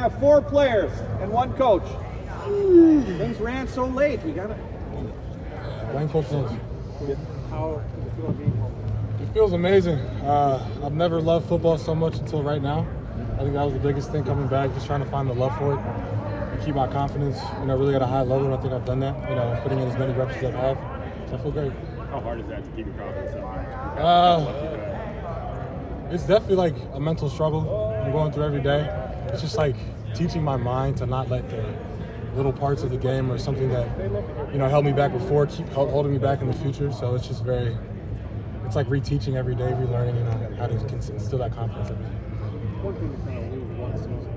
have 4 players and 1 coach. Things ran so late. We got to. Blame Coach Jones. How does it feel being home? It feels amazing. I've never loved football so much until right now. I think that was the biggest thing coming back, just trying to find the love for it and keep my confidence, really at a high level. And I think I've done that, putting in as many reps as I've had. So I feel great. How hard is that to keep your confidence up? It's definitely like a mental struggle I'm going through every day. It's just like teaching my mind to not let the little parts of the game or something that, held me back before keep holding me back in the future. So it's just it's like reteaching every day, relearning, how to instill that confidence in me. One thing to kind of lose one season.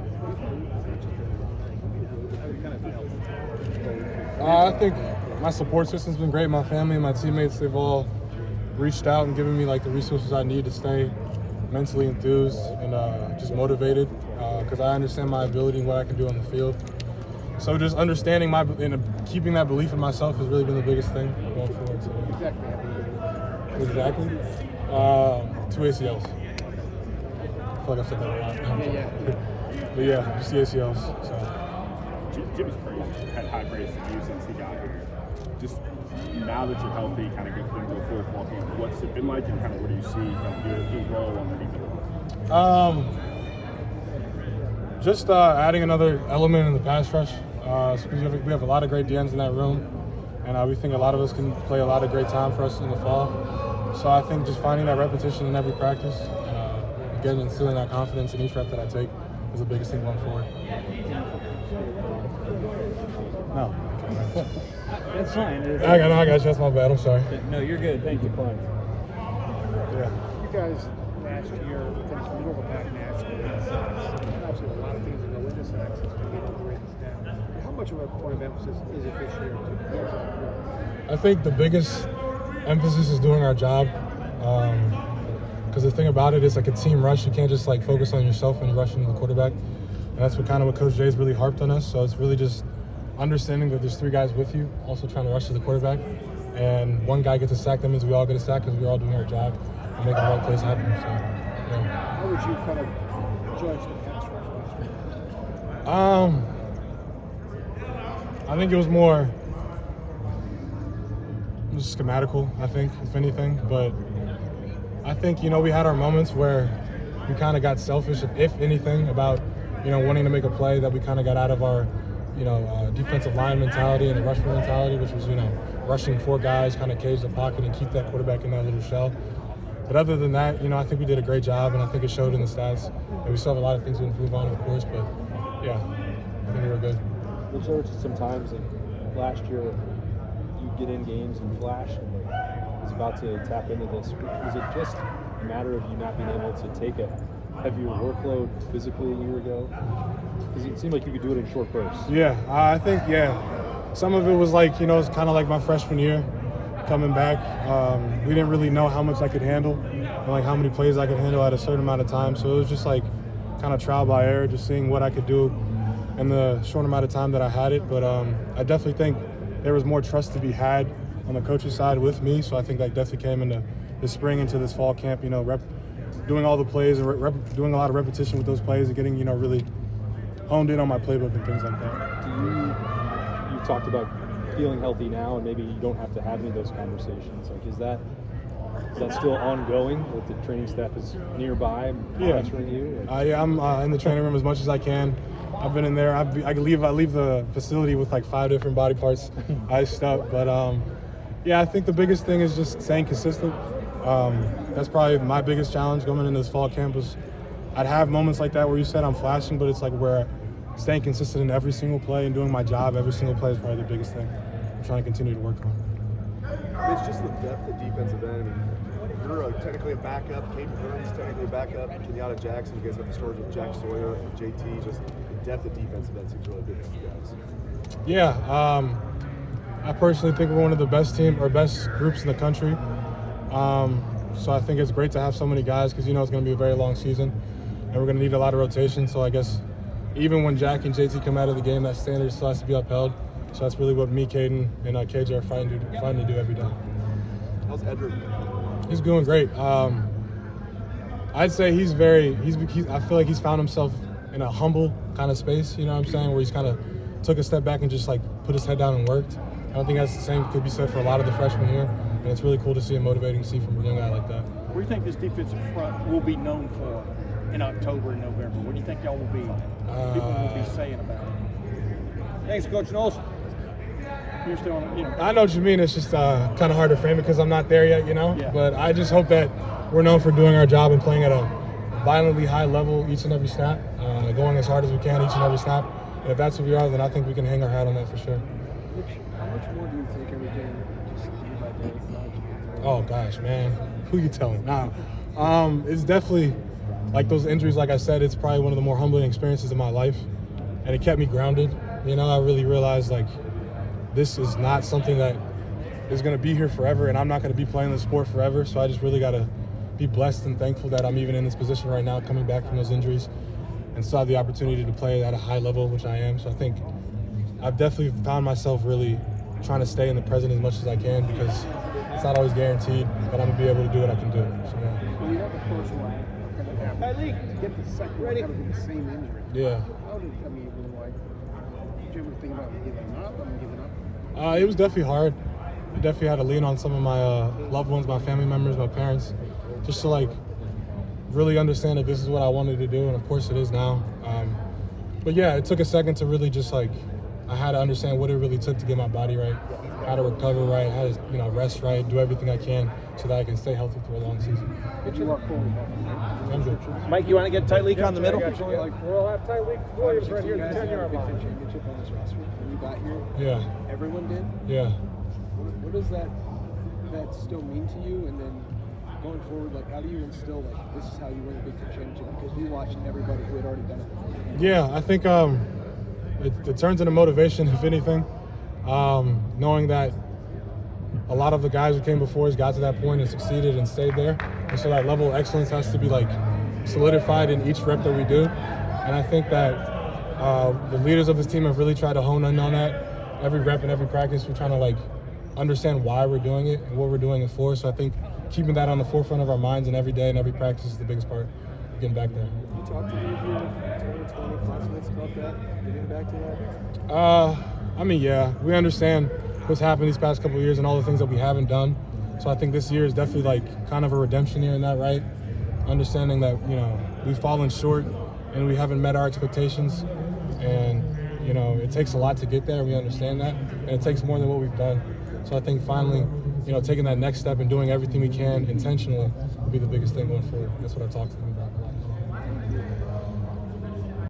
I think my support system's been great. My family and my teammates, they've all reached out and given me like the resources I need to stay mentally enthused and just motivated because I understand my ability and what I can do on the field. So just understanding keeping that belief in myself has really been the biggest thing going forward. So. Exactly. 2 ACLs. I feel like I've said that a lot. But yeah, just the ACLs. So. Jimmy's had high praise for you since he got here. Just now that you're healthy, kind of getting into a full fall camp, what's it been like and kind of what do you see kind of your role underneath it? Just adding another element in the pass rush. We have a lot of great DNs in that room, and we think a lot of us can play a lot of great time for us in the fall. So I think just finding that repetition in every practice, instilling that confidence in each rep that I take is the biggest thing going forward. No. That's fine. I got you. That's my bad. I'm sorry. No, you're good. Thank you. Yeah. You guys last year finished middle of the pack nationally. Obviously, a lot of things that go into sacks. It's going to get overrated down. How much of a point of emphasis is it this year? I think the biggest emphasis is doing our job. Because the thing about it is like a team rush. You can't just like focus on yourself when you're rushing the quarterback. And that's what Coach Jay's really harped on us. So it's really just understanding that there's 3 guys with you, also trying to rush to the quarterback. And 1 guy gets a sack, that means we all get a sack because we're all doing our job and making the right plays happen. So, yeah. How would you kind of judge the pass rush last year? I think it was more schematical, I think, if anything. But I think, we had our moments where we kind of got selfish, if anything, about, wanting to make a play that we kind of got out of our, defensive line mentality and the rushing mentality, which was, rushing 4 guys, kind of cage the pocket and keep that quarterback in that little shell. But other than that, I think we did a great job, and I think it showed in the stats. And we still have a lot of things to improve on, of course, but yeah, I think we were good. There were some times last year you get in games and flash, and was about to tap into this. Was it just a matter of you not being able to take a heavier workload physically a year ago? Because it seemed like you could do it in short bursts. Yeah, I think, some of it was like, it's kind of like my freshman year coming back. We didn't really know how much I could handle and like how many plays I could handle at a certain amount of time. So it was just like kind of trial by error, just seeing what I could do in the short amount of time that I had it. But I definitely think there was more trust to be had on the coach's side with me. So I think that definitely came into the spring, into this fall camp, doing all the plays and doing a lot of repetition with those plays and getting, really honed in on my playbook and things like that. You talked about feeling healthy now, and maybe you don't have to have any of those conversations. Like, is that still ongoing? That the training staff is nearby, monitoring you? I'm in the training room as much as I can. I've been in there. I leave the facility with like 5 different body parts iced up. But I think the biggest thing is just staying consistent. That's probably my biggest challenge going into this fall camp. Was I'd have moments like that where you said I'm flashing, but it's like where staying consistent in every single play and doing my job every single play is probably the biggest thing I'm trying to continue to work on. It's just the depth of defensive end. You're technically a backup. Caden Burns technically a backup. Kenyatta Jackson, you guys have the stories with Jack Sawyer, with JT. Just the depth of defensive end seems really good for you guys. Yeah, I personally think we're one of the best groups in the country. So I think it's great to have so many guys because it's going to be a very long season, and we're going to need a lot of rotation. So I guess even when Jack and JT come out of the game, that standard still has to be upheld. So that's really what me, Caden, and KJ are fighting to do every day. How's Edric? He's doing great. I'd say I feel like he's found himself in a humble kind of space, you know what I'm saying, where he's kind of took a step back and just like put his head down and worked. I don't think that's the same could be said for a lot of the freshmen here, and it's really cool to see and motivating to see from a young guy like that. What do you think this defensive front will be known for in October and November? What do you think y'all will be? People will be saying about it. Thanks, Coach Knowles. You're still, I know what you mean. It's just kind of hard to frame it because I'm not there yet, you know. Yeah. But I just hope that we're known for doing our job and playing at a violently high level each and every snap, going as hard as we can each and every snap. And if that's what we are, then I think we can hang our hat on that for sure. How much more do you take everything just day by day? Oh gosh, man, who you telling? Nah, it's definitely like those injuries. Like I said, it's probably one of the more humbling experiences of my life, and it kept me grounded. You know, I really realized like this is not something that is going to be here forever, and I'm not going to be playing the sport forever. So I just really got to be blessed and thankful that I'm even in this position right now, coming back from those injuries, and still have the opportunity to play at a high level, which I am. So I think I've definitely found myself really trying to stay in the present as much as I can, because it's not always guaranteed that I'm going to be able to do what I can do. So, yeah. Well, you have the first one kind of happen. To get the second one, kind of be the same injury. Yeah. How did, I mean, like, did you ever think about giving up? It was definitely hard. I definitely had to lean on some of my loved ones, my family members, my parents, just to like really understand that this is what I wanted to do, and of course it is now. But yeah, it took a second to really just like, I had to understand what it really took to get my body right, how to recover right, how to rest right, do everything I can so that I can stay healthy through a long season. I'm good. Mike, you want to get Tyreek on the middle? We'll have Tyreek Williams right here at the 10-yard line. Championship on this roster when you got here. Yeah. Everyone did. Yeah. What does that still mean to you? And then going forward, like, how do you instill like this is how you win a Big Ten championship? Because we watched everybody who had already done it before. Yeah, I think it turns into motivation, if anything. Knowing that a lot of the guys who came before us got to that point and succeeded and stayed there. And so that level of excellence has to be like solidified in each rep that we do. And I think that the leaders of this team have really tried to hone in on that. Every rep and every practice, we're trying to like understand why we're doing it and what we're doing it for. So I think keeping that on the forefront of our minds and every day and every practice is the biggest part of getting back there. You talked to any of your 2020 classmates about that, getting back to that? I mean, yeah, we understand what's happened these past couple of years and all the things that we haven't done. So I think this year is definitely like kind of a redemption year in that, right? Understanding that, we've fallen short and we haven't met our expectations. And, it takes a lot to get there. We understand that. And it takes more than what we've done. So I think finally, taking that next step and doing everything we can intentionally will be the biggest thing going forward. That's what I talked to them about.